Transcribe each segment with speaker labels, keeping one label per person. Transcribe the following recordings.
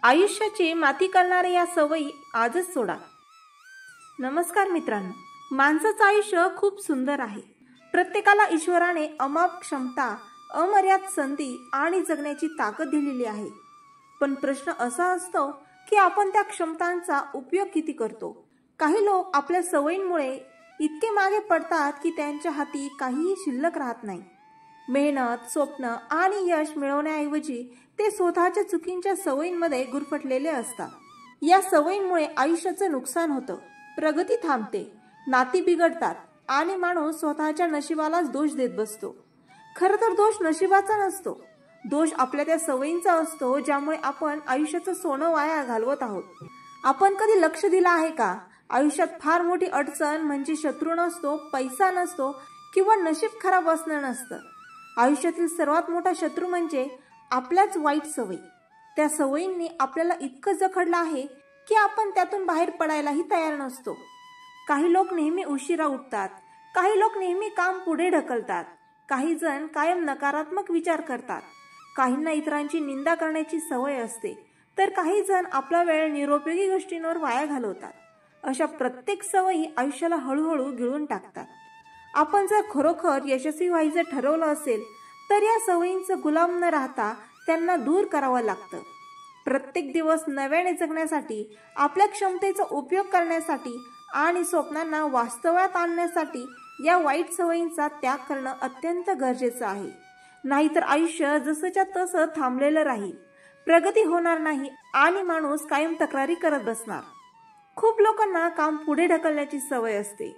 Speaker 1: आयुष्याची माती करणाऱ्या या सवयी आजच सोडा। नमस्कार मित्रांनो, माणसाचं आयुष्य खूप सुंदर आहे। प्रत्येकाला ईश्वराने अमाप क्षमता, अमर्याद संधी आणि जगण्याची ताकद दिलेली आहे। पण प्रश्न असा असतो की आपण त्या क्षमतांचा उपयोग किती करतो। काही लोक आपल्या सवयींमुळे इतके मागे पडतात की त्यांच्या हाती काहीही शिल्लक राहत नाही। मेहनत, स्वप्न आणि यश मिळवण्याऐवजी ते स्वतःच्या चुकींच्या सवयींमध्ये गुरफटलेले असतात। या सवयींमुळे आयुष्याचं नुकसान होतं, प्रगती थांबते, नाती बिघडतात आणि माणूस स्वतःच्या नशिबालाच दोष देत बसतो। खरं तर दोष नशिबाचा नसतो, दोष आपल्या त्या सवयींचा असतो ज्यामुळे आपण आयुष्याचं सोनं वाया घालवत आहोत। आपण कधी लक्ष दिलं आहे का? आयुष्यात फार मोठी अडचण म्हणजे शत्रू नसतो, पैसा नसतो किंवा नशीब खराब असणं नसतं। आयुष्यातील सर्वात मोठा शत्रू म्हणजे आपल्याच वाईट सवयी। त्या सवयींनी आपल्याला इतकं जखडलं आहे की आपण त्यातून बाहेर पडायलाही तयार नसतो। काही लोक नेहमी उशिरा उठतात, काही लोक नेहमी काम पुढे ढकलतात, काही जण कायम नकारात्मक विचार करतात, काहींना इतरांची निंदा करण्याची सवय असते, तर काही जण आपला वेळ निरुपयोगी गोष्टींवर वाया घालवतात। अशा प्रत्येक सवयी आयुष्याला हळूहळू गिळून टाकतात। आपण जर खरोखर यशस्वी व्हायचं ठरवलं असेल तर या सवयींचं गुलाम न राहता त्यांना दूर करावं लागतं। प्रत्येक दिवस नव्याने जगण्यासाठी, आपल्या क्षमतेचा उपयोग करण्यासाठी आणि स्वप्नांना वास्तवात आणण्यासाठी या वाईट सवयींचा त्याग करणं अत्यंत गरजेचं आहे। नाहीतर आयुष्य जसंच्या तसं थांबलेलं राहील, प्रगती होणार नाही आणि माणूस कायम तक्रारी करत बसणार। खूप लोकांना काम पुढे ढकलण्याची सवय असते।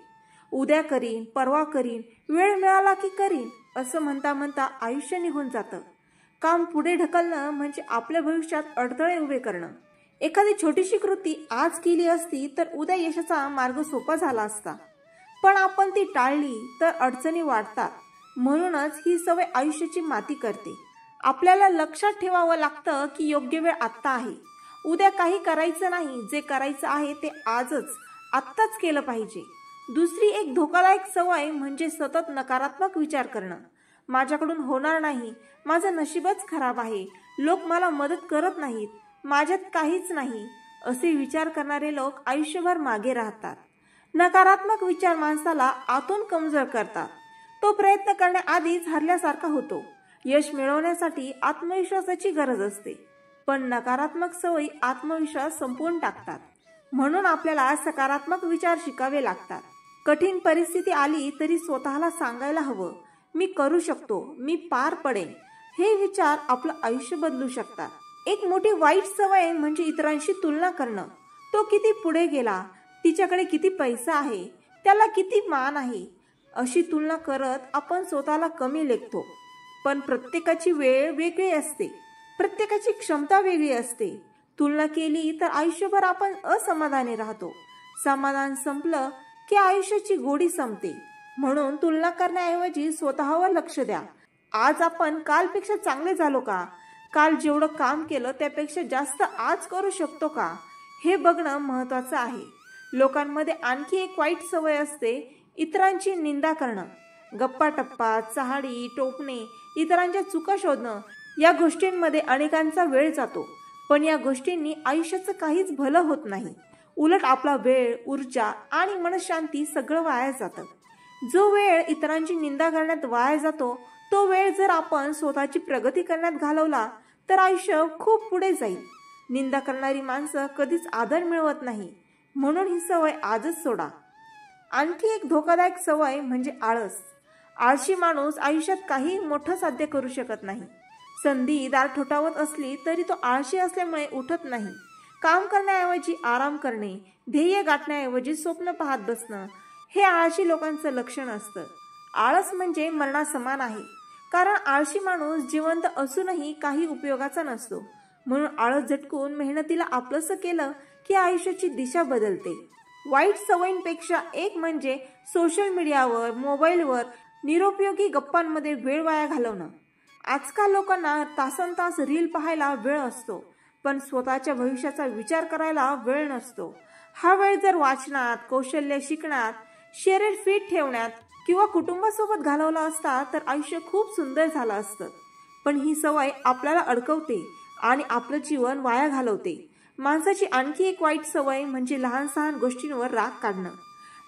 Speaker 1: उद्या करीन, परवा करीन, वेळ मिळाला की करीन असं म्हणता म्हणता आयुष्य निघून जातं। काम पुढे ढकलणं म्हणजे आपल्या भविष्यात अडथळे उभे करणं। एखादी छोटीशी कृती आज केली असती तर उद्या यशाचा मार्ग सोपा झाला असता, पण आपण ती टाळली तर अडचणी वाढतात। म्हणूनच ही सवय आयुष्याची माती करते। आपल्याला लक्षात ठेवावं लागतं की योग्य वेळ आत्ता आहे, उद्या काही करायचं नाही, जे करायचं आहे ते आजच, आत्ताच केलं पाहिजे। दुसरी एक धोकादायक सवय म्हणजे सतत नकारात्मक विचार करणं। माझ्याकडून होणार नाही, माझं नशीबच खराब आहे, लोक मला मदत करत नाहीत, माझ्यात काहीच नाही, असे विचार करणारे लोक आयुष्यभर मागे राहतात। नकारात्मक विचार माणसाला आतून कमजोर करतात। तो प्रयत्न करण्याआधीच हरल्यासारखा होतो। यश मिळवण्यासाठी आत्मविश्वासाची गरज असते, पण नकारात्मक सवयी आत्मविश्वास संपवून टाकतात। म्हणून आपल्याला सकारात्मक विचार शिकावे लागतात। कठीण परिस्थिती आली तरी स्वतःला सांगायला हवं, मी करू शकतो, मी पार पडेन। हे विचार आपलं आयुष्य बदलू शकतात। एक मोठी वाईट सवय म्हणजे इतरांशी तुलना करणं। तो किती पुढे गेला, तिच्याकडे किती पैसा आहे, त्याला किती मान आहे, अशी तुलना करत आपण स्वतःला कमी लेखतो। पण प्रत्येकाची वेळ वेगळी असते, प्रत्येकाची क्षमता वेगळी असते। तुलना केली तर आयुष्यभर आपण असमाधानी राहतो। समाधान संपलं की आयुष्याची गोडी संपते। म्हणून तुलना करण्याऐवजी स्वतःवर लक्ष द्या। आज आपण कालपेक्षा चांगले झालो का? काल जेवढं काम केलं त्यापेक्षा जास्त आज करू शकतो का? हे बघणं महत्त्वाचं आहे। लोकांमध्ये आणखी एक वाईट सवय असते, इतरांची निंदा करणं। गप्पा टप्पा, चहाडी, टोपणे, इतरांच्या चुका शोधणं, या गोष्टींमध्ये अनेकांचा वेळ जातो। पण या गोष्टींनी आयुष्याचं काहीच भलं होत नाही, उलट आपला वेळ, ऊर्जा आणि मनशांती सगळं वाया जातं। जो वेळ इतरांची निंदा करण्यात वाया जातो, तो वेळ जर आपण स्वतःची प्रगती करण्यात घालवला तर आयुष्य खूप पुढे जाईल। निंदा करणारी माणसं कधीच आदर मिळवत नाही, म्हणून ही सवय आजच सोडा। आणखी एक धोकादायक सवय म्हणजे आळस। आळशी माणूस आयुष्यात काही मोठं साध्य करू शकत नाही। संधी दार ठोठावत असली तरी तो आळशी असल्यामुळे उठत नाही। काम करण्याऐवजी आराम करणे, ध्येय गाठण्याऐवजी स्वप्न पाहत बसणं, हे आळशी लोकांचं लक्षण असतं। आळस म्हणजे मरणासमान आहे, कारण आळशी माणूस जिवंत असूनही काही उपयोगाचा नसतो। म्हणून आळस झटकून मेहनतीला आपलंसं केलं की आयुष्याची दिशा बदलते। वाईट सवयींपेक्षा एक म्हणजे सोशल मीडियावर, मोबाईलवर निरुपयोगी गप्पांमध्ये वेळ वाया घालवणं। आजकाल लोकांना तासनतास रील पाहायला वेळ असतो, पण स्वतःच्या भविष्याचा विचार करायला वेळ नसतो। हा वेळ जर वाचनात, कौशल्य शिकण्यात, शरीर फिट ठेवण्यात किंवा कुटुंबासोबत घालवला असता तर आयुष्य खूप सुंदर झालं असतं। पण ही सवय आपल्याला अडकवते आणि आपलं जीवन वाया घालवते. माणसाची आणखी एक वाईट सवय म्हणजे लहान सहान गोष्टींवर राग काढणं.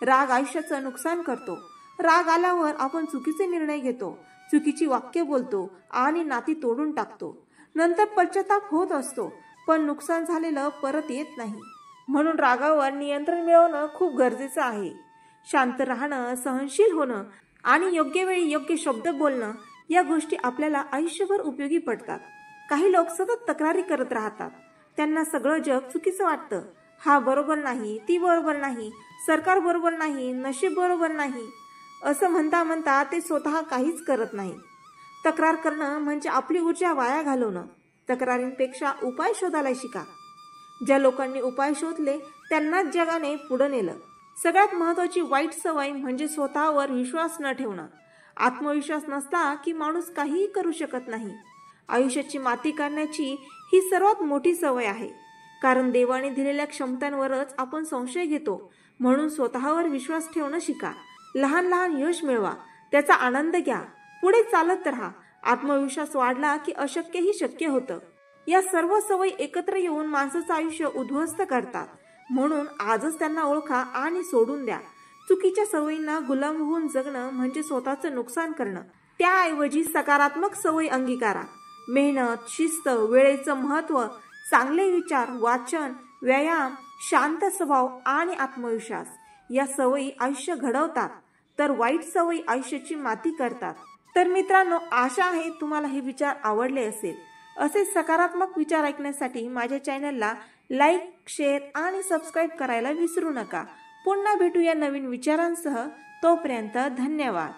Speaker 1: राग आयुष्याचं नुकसान करतो. राग आल्यावर आपण चुकीचे निर्णय घेतो, चुकीची वाक्य बोलतो आणि नाती तोडून टाकतो. नंतर पश्चाताप होत असतो, पण नुकसान झालेलं परत येत नाही. म्हणून रागावर नियंत्रण मिळवणं खूप गरजेचं आहे. शांत राहणं, सहनशील होणं आणि योग्य वेळी योग्य शब्द बोलणं या गोष्टी आपल्याला आयुष्यभर उपयोगी पडतात. काही लोक सतत तक्रारी करत राहतात. त्यांना सगळं जग चुकीचं वाटतं. हा बरोबर नाही, ती बरोबर नाही, सरकार बरोबर नाही, नशीब बरोबर नाही असं म्हणता म्हणता ते स्वतः काहीच करत नाही. तक्रार करणं म्हणजे आपली ऊर्जा वाया घालवणं. तक्रारींपेक्षा उपाय शोधायला शिका. ज्या लोकांनी उपाय शोधले त्यांनाच जगाने पुढे नेलं. सगळ्यात महत्त्वाची वाईट सवय म्हणजे स्वतःवर विश्वास न ठेवणं. आत्मविश्वास नसला की माणूस काहीही करू शकत नाही. आयुष्याची माती काढण्याची ही सर्वात मोठी सवय आहे. कारण देवाने दिलेल्या क्षमतांवरच आपण संशय घेतो. म्हणून स्वतःवर विश्वास ठेवणं शिका. लहान लहान यश मिळवा, त्याचा आनंद घ्या, पुढे चालत राहा. आत्मविश्वास वाढला की अशक्यही शक्य होतं. या सर्व सवयी एकत्र येऊन माणसाचं आयुष्य उद्ध्वस्त करतात. म्हणून आजच त्यांना ओळखा आणि सोडून द्या. चुकीच्या सवयींना गुलाम होऊन जगणं म्हणजे स्वतःचं नुकसान करणं. त्याऐवजी सकारात्मक सवयी अंगीकारा. मेहनत, शिस्त, वेळेचं महत्त्व, चांगले विचार, वाचन, व्यायाम, शांत स्वभाव आणि आत्मविश्वास या सवयी आयुष्य घडवतात, तर वाईट सवयी आयुष्याची माती करतात. तर मित्रांनो, आशा आहे तुम्हाला हे विचार आवडले असेल. असे सकारात्मक विचार ऐकण्यासाठी माझ्या चॅनलला लाईक, शेअर आणि सबस्क्राईब करायला विसरू नका. पुन्हा भेटूया नवीन विचारांसह. तोपर्यंत धन्यवाद.